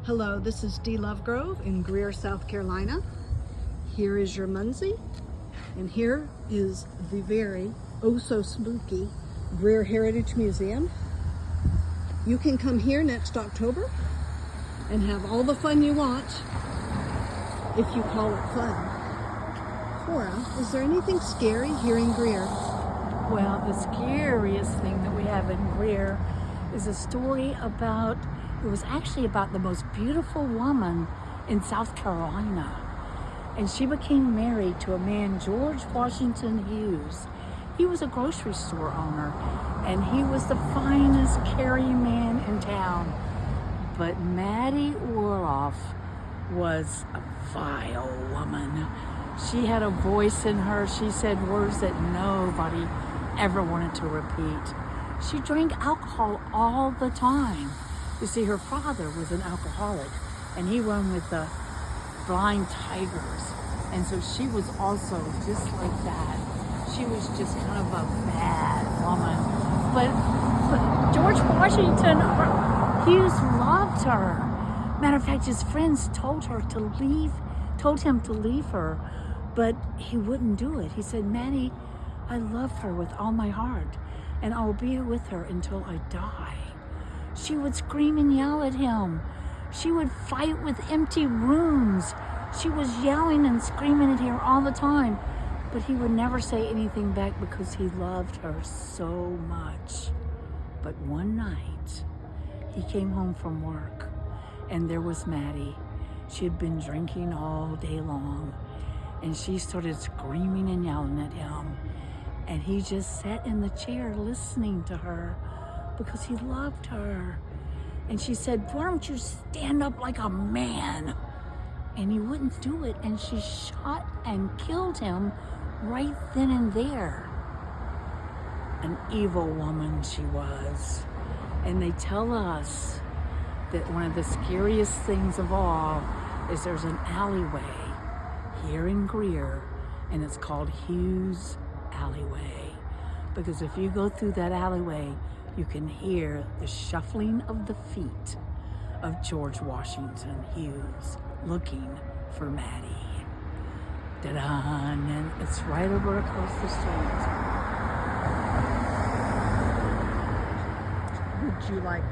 Hello, this is Dee Lovegrove in Greer, South Carolina. Here is your Munsey, and here is the very oh-so-spooky Greer Heritage Museum. You can come here next October and have all the fun you want, if you call it fun. Cora, is there anything scary here in Greer? Well, the scariest thing that we have in Greer is a story about, it was actually about the most beautiful woman in South Carolina. And she became married to a man, George Washington Hughes. He was a grocery store owner, and he was the finest carrying man in town. But Mattie Orloff was a vile woman. She had a voice in her. She said words that nobody ever wanted to repeat. She drank alcohol all the time. You see, her father was an alcoholic, and he run with the Blind Tigers. And so she was also just like that. She was just kind of a bad woman. But George Washington Hughes loved her. Matter of fact, his friends told him to leave her, but he wouldn't do it. He said, "Mattie, I love her with all my heart, and I'll be with her until I die." She would scream and yell at him. She would fight with empty rooms. She was yelling and screaming at him all the time, but he would never say anything back because he loved her so much. But one night, he came home from work, and there was Mattie. She had been drinking all day long, and she started screaming and yelling at him. And he just sat in the chair listening to her because he loved her. And she said, "Why don't you stand up like a man?" And he wouldn't do it, and she shot and killed him right then and there. An evil woman she was. And they tell us that one of the scariest things of all is there's an alleyway here in Greer, and it's called Hughes Alleyway. Because if you go through that alleyway, you can hear the shuffling of the feet of George Washington Hughes looking for Mattie. Ta-da! And it's right over across the street. Would you like